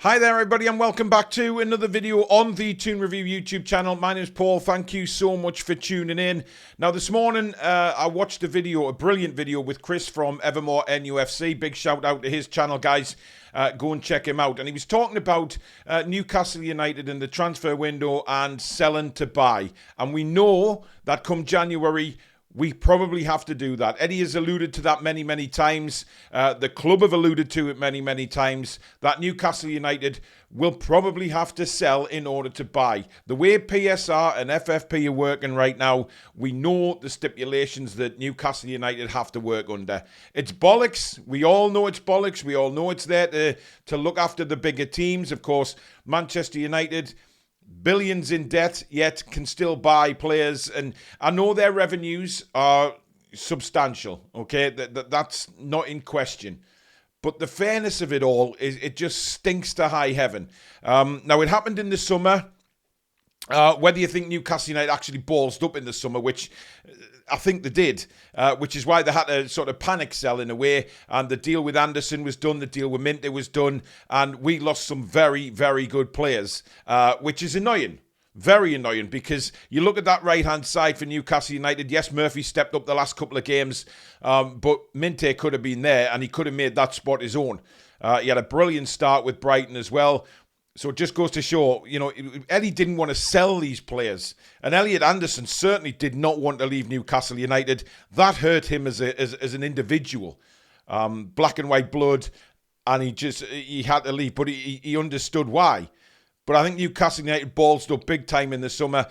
Hi there everybody and welcome back to another video on the Toon Review YouTube channel. My name is Paul. Thank you so much for tuning in. Now this morning I watched a brilliant video with Chris from Evermore NUFC. Big shout out to his channel, guys. Go and check him out. And he was talking about Newcastle United in the transfer window and selling to buy. And we know that come January we probably have to do that. Eddie has alluded to that many, many times. The club have alluded to it many, many times. That Newcastle United will probably have to sell in order to buy. The way PSR and FFP are working right now, we know the stipulations that Newcastle United have to work under. It's bollocks. We all know it's bollocks. We all know it's there to look after the bigger teams. Of course, Manchester United, billions in debt, yet can still buy players. And I know their revenues are substantial, okay? That's not in question. But the fairness of it all, it just stinks to high heaven. Now, it happened in the summer. Whether you think Newcastle United actually ballsed up in the summer, which I think they did, which is why they had to sort of panic sell in a way. And the deal with Anderson was done, the deal with Minte was done, and we lost some very, very good players, which is annoying. Very annoying, because you look at that right-hand side for Newcastle United. Yes, Murphy stepped up the last couple of games, but Minte could have been there, and he could have made that spot his own. He had a brilliant start with Brighton as well. So it just goes to show, you know, Eddie didn't want to sell these players. And Elliot Anderson certainly did not want to leave Newcastle United. That hurt him as an individual. Black and white blood, and he had to leave, but he understood why. But I think Newcastle United ballsed up big time in the summer.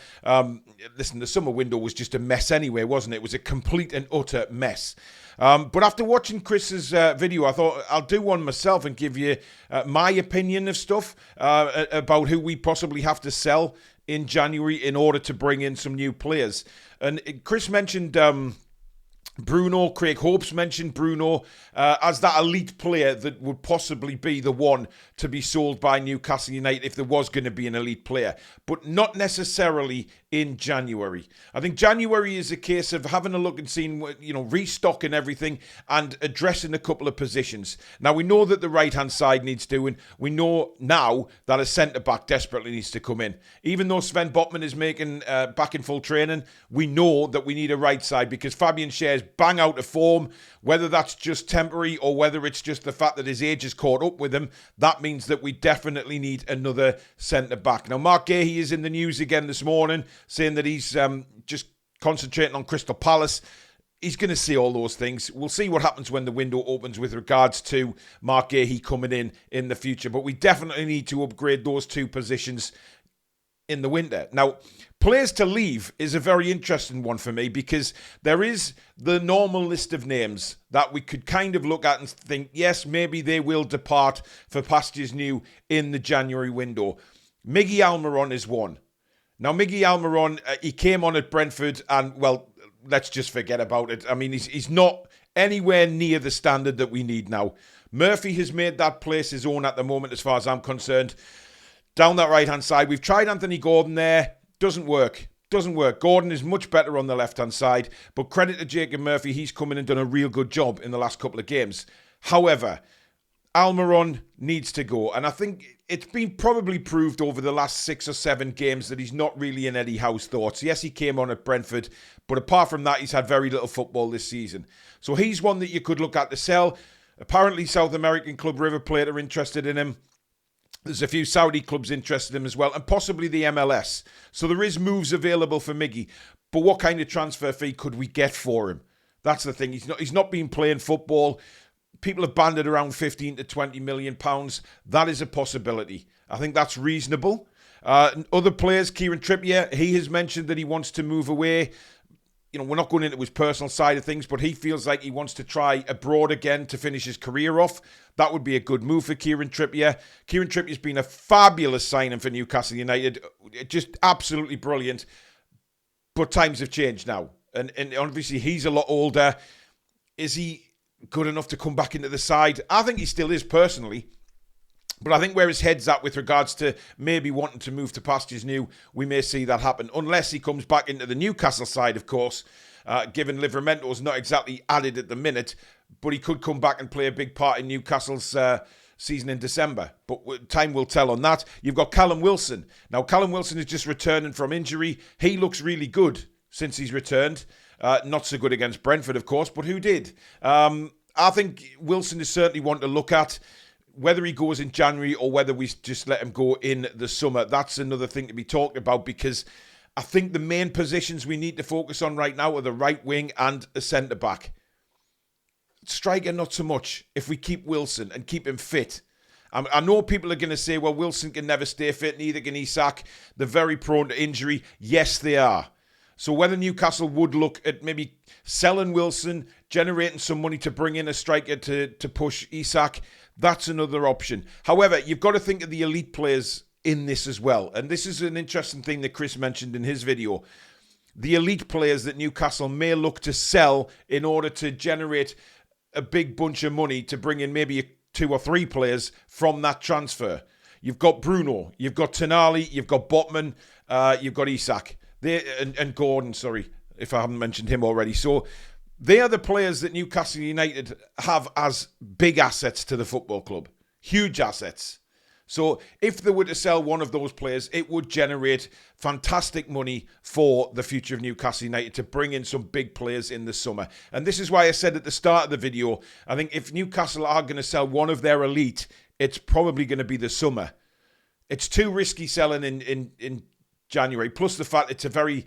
Listen, the summer window was just a mess anyway, wasn't it? It was a complete and utter mess. But after watching Chris's video, I thought I'll do one myself and give you my opinion of stuff about who we possibly have to sell in January in order to bring in some new players. And Chris mentioned Bruno. Craig Hope's mentioned Bruno as that elite player that would possibly be the one to be sold by Newcastle United if there was going to be an elite player, but not necessarily in January. I think January is a case of having a look and seeing, you know, restocking everything and addressing a couple of positions. Now, we know that the right-hand side needs doing. We know now that a centre-back desperately needs to come in. Even though Sven Botman is making back in full training, we know that we need a right side because Fabian Schär's bang out of form. Whether that's just temporary or whether it's just the fact that his age has caught up with him, that means that we definitely need another centre-back. Now, Mark Gahey is in the news again this morning, saying that he's just concentrating on Crystal Palace. He's going to see all those things. We'll see what happens when the window opens with regards to Mark Gahey coming in the future. But we definitely need to upgrade those two positions in the winter. Now, players to leave is a very interesting one for me because there is the normal list of names that we could kind of look at and think, yes, maybe they will depart for pastures new in the January window. Miggy Almiron is one. Now, Miggy Almiron, he came on at Brentford and, well, let's just forget about it. I mean, he's not anywhere near the standard that we need now. Murphy has made that place his own at the moment as far as I'm concerned. Down that right-hand side, we've tried Anthony Gordon there. Doesn't work. Doesn't work. Gordon is much better on the left-hand side, but credit to Jacob Murphy, he's come in and done a real good job in the last couple of games. However, Almiron needs to go, and I think it's been probably proved over the last 6 or 7 games that he's not really in Eddie Howe's thoughts. Yes, he came on at Brentford, but apart from that, he's had very little football this season. So he's one that you could look at to sell. Apparently, South American club River Plate are interested in him. There's a few Saudi clubs interested in him as well, and possibly the MLS. So there is moves available for Miggy. But what kind of transfer fee could we get for him? That's the thing. He's not been playing football. People have banded around 15 to 20 million pounds. That is a possibility. I think that's reasonable. Other players, Kieran Trippier, he has mentioned that he wants to move away. You know, we're not going into his personal side of things, but he feels like he wants to try abroad again to finish his career off. That would be a good move for Kieran Trippier. Kieran Trippier's been a fabulous signing for Newcastle United. Just absolutely brilliant. But times have changed now. And obviously he's a lot older. Is he good enough to come back into the side? I think he still is personally. But I think where his head's at with regards to maybe wanting to move to pastures new, we may see that happen. Unless he comes back into the Newcastle side, of course, given Livramento's not exactly added at the minute. But he could come back and play a big part in Newcastle's season in December. But time will tell on that. You've got Callum Wilson. Now, Callum Wilson is just returning from injury. He looks really good since he's returned. Not so good against Brentford, of course, but who did? I think Wilson is certainly one to look at. Whether he goes in January or whether we just let him go in the summer, that's another thing to be talked about, because I think the main positions we need to focus on right now are the right wing and a centre-back. Striker, not so much, if we keep Wilson and keep him fit. I know people are going to say, well, Wilson can never stay fit, neither can Isak. They're very prone to injury. Yes, they are. So whether Newcastle would look at maybe selling Wilson, generating some money to bring in a striker to push Isak, that's another option. However, you've got to think of the elite players in this as well. And this is an interesting thing that Chris mentioned in his video. The elite players that Newcastle may look to sell in order to generate a big bunch of money to bring in maybe 2 or 3 players from that transfer. You've got Bruno, you've got Tonali, you've got Botman, you've got Isak. And Gordon, sorry, if I haven't mentioned him already. So they are the players that Newcastle United have as big assets to the football club. Huge assets. So if they were to sell one of those players, it would generate fantastic money for the future of Newcastle United to bring in some big players in the summer. And this is why I said at the start of the video, I think if Newcastle are going to sell one of their elite, it's probably going to be the summer. It's too risky selling in January, plus the fact it's a very...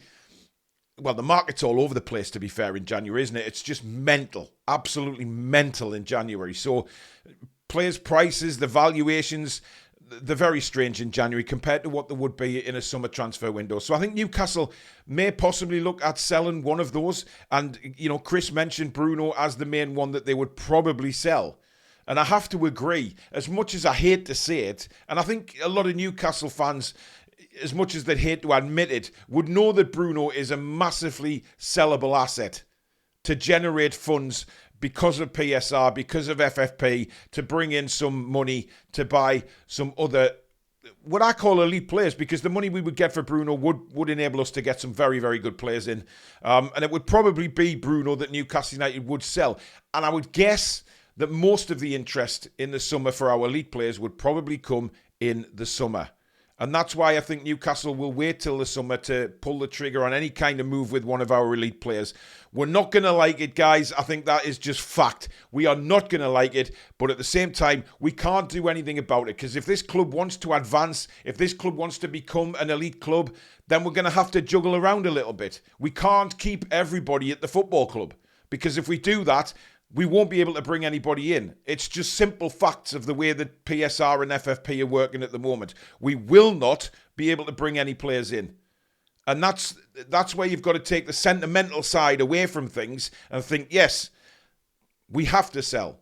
Well, the market's all over the place, to be fair, in January, isn't it? It's just mental, absolutely mental in January. So players' prices, the valuations, they're very strange in January compared to what they would be in a summer transfer window. So I think Newcastle may possibly look at selling one of those. And, you know, Chris mentioned Bruno as the main one that they would probably sell. And I have to agree, as much as I hate to say it, and I think a lot of Newcastle fans, as much as they'd hate to admit it, would know that Bruno is a massively sellable asset to generate funds because of PSR, because of FFP, to bring in some money to buy some other, what I call elite players, because the money we would get for Bruno would enable us to get some very, very good players in. And it would probably be Bruno that Newcastle United would sell. And I would guess that most of the interest in the summer for our elite players would probably come in the summer. And that's why I think Newcastle will wait till the summer to pull the trigger on any kind of move with one of our elite players. We're not going to like it, guys. I think that is just fact. We are not going to like it. But at the same time, we can't do anything about it. Because if this club wants to advance, if this club wants to become an elite club, then we're going to have to juggle around a little bit. We can't keep everybody at the football club. Because if we do that, we won't be able to bring anybody in. It's just simple facts of the way that PSR and FFP are working at the moment. We will not be able to bring any players in. And that's where you've got to take the sentimental side away from things and think, yes, we have to sell.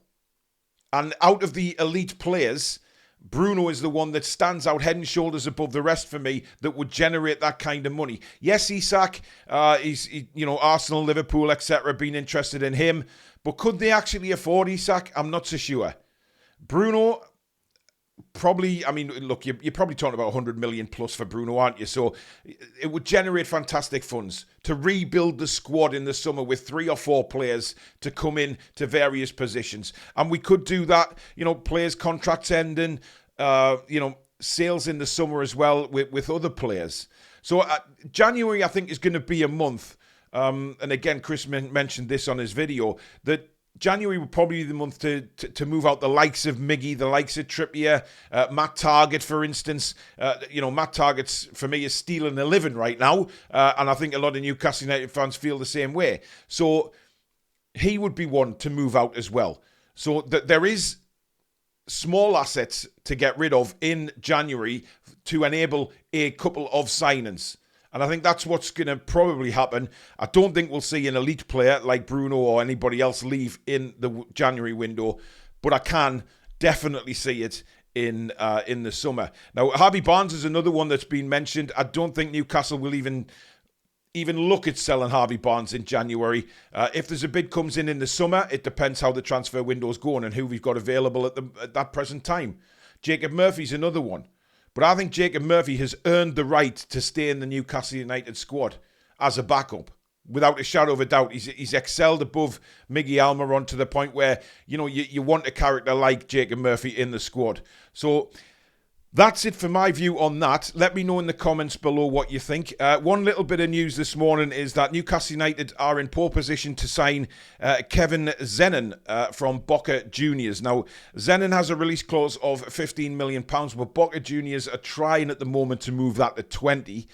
And out of the elite players, Bruno is the one that stands out head and shoulders above the rest for me that would generate that kind of money. Yes, Isak, Arsenal, Liverpool, etc. been interested in him. But could they actually afford Isak? I'm not so sure. Bruno, probably, I mean, look, you're probably talking about 100 million plus for Bruno, aren't you? So it would generate fantastic funds to rebuild the squad in the summer with 3 or 4 players to come in to various positions. And we could do that, players' contracts ending, sales in the summer as well with other players. So January, I think, is going to be a month. And again, Chris mentioned this on his video, that January would probably be the month to move out the likes of Miggy, the likes of Trippier, Matt Targett, for instance. Matt Targett's, for me, is stealing a living right now. And I think a lot of Newcastle United fans feel the same way. So he would be one to move out as well. So there is small assets to get rid of in January to enable a couple of signings. And I think that's what's going to probably happen. I don't think we'll see an elite player like Bruno or anybody else leave in the January window, but I can definitely see it in the summer. Now, Harvey Barnes is another one that's been mentioned. I don't think Newcastle will even look at selling Harvey Barnes in January. If there's a bid comes in the summer, it depends how the transfer window's going and who we've got available at that present time. Jacob Murphy's another one. But I think Jacob Murphy has earned the right to stay in the Newcastle United squad as a backup. without a shadow of a doubt. He's excelled above Miggy Almiron to the point where, you know, you want a character like Jacob Murphy in the squad. So that's it for my view on that. Let me know in the comments below what you think. One little bit of news this morning is that Newcastle United are in poor position to sign Kevin Zennon from Boca Juniors. Now, Zennon has a release clause of £15 million, but Boca Juniors are trying at the moment to move that to 20.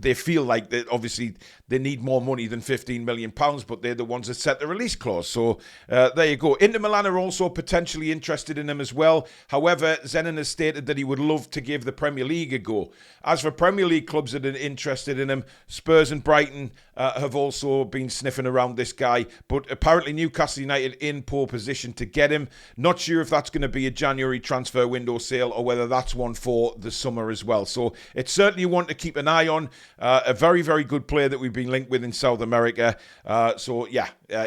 They feel like that obviously they need more money than £15 million, but they're the ones that set the release clause. So there you go. Inter Milan are also potentially interested in him as well. However, Zennon has stated that he would love to give the Premier League a go. As for Premier League clubs that are interested in him, Spurs and Brighton have also been sniffing around this guy. But apparently Newcastle United in poor position to get him. Not sure if that's going to be a January transfer window sale or whether that's one for the summer as well. So it's certainly one to keep an eye on. A very, very good player that we've been linked with in South America.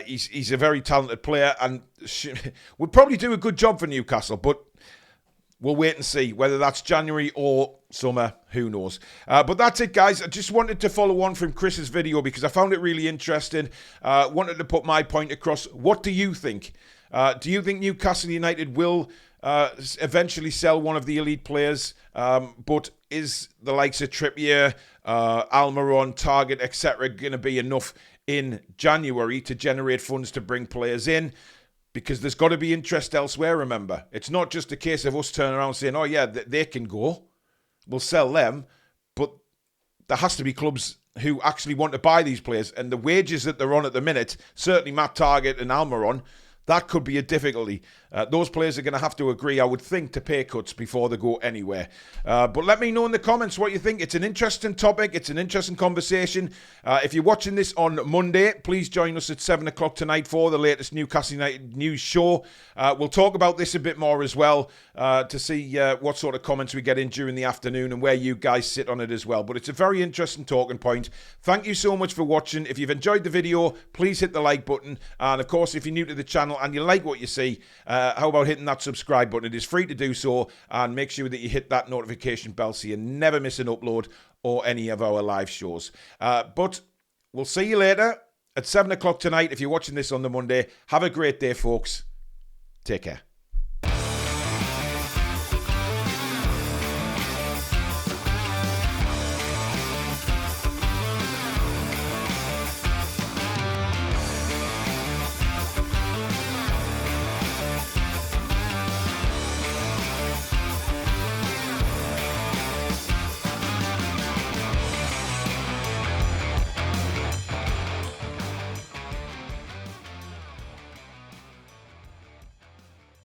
He's a very talented player and would probably do a good job for Newcastle, but we'll wait and see whether that's January or summer. Who knows? But that's it, guys. I just wanted to follow on from Chris's video because I found it really interesting. Wanted to put my point across. What do you think? Do you think Newcastle United will eventually sell one of the elite players? But is the likes of Trippier, Almiron, Target, etc. going to be enough in January to generate funds to bring players in? Because there's got to be interest elsewhere, remember. It's not just a case of us turning around saying, oh yeah, they can go. We'll sell them. But there has to be clubs who actually want to buy these players. And the wages that they're on at the minute, certainly Matt Target and Almiron, that could be a difficulty. Those players are going to have to agree, I would think, to pay cuts before they go anywhere. But let me know in the comments what you think. It's an interesting topic. It's an interesting conversation. If you're watching this on Monday, please join us at 7 o'clock tonight for the latest Newcastle United news show. We'll talk about this a bit more as well to see what sort of comments we get in during the afternoon and where you guys sit on it as well. But it's a very interesting talking point. Thank you so much for watching. If you've enjoyed the video, please hit the like button. And of course, if you're new to the channel and you like what you see, how about hitting that subscribe button? It is free to do so, and make sure that you hit that notification bell so you never miss an upload or any of our live shows. But we'll see you later at 7 o'clock tonight if you're watching this on the Monday. Have a great day, folks. Take care.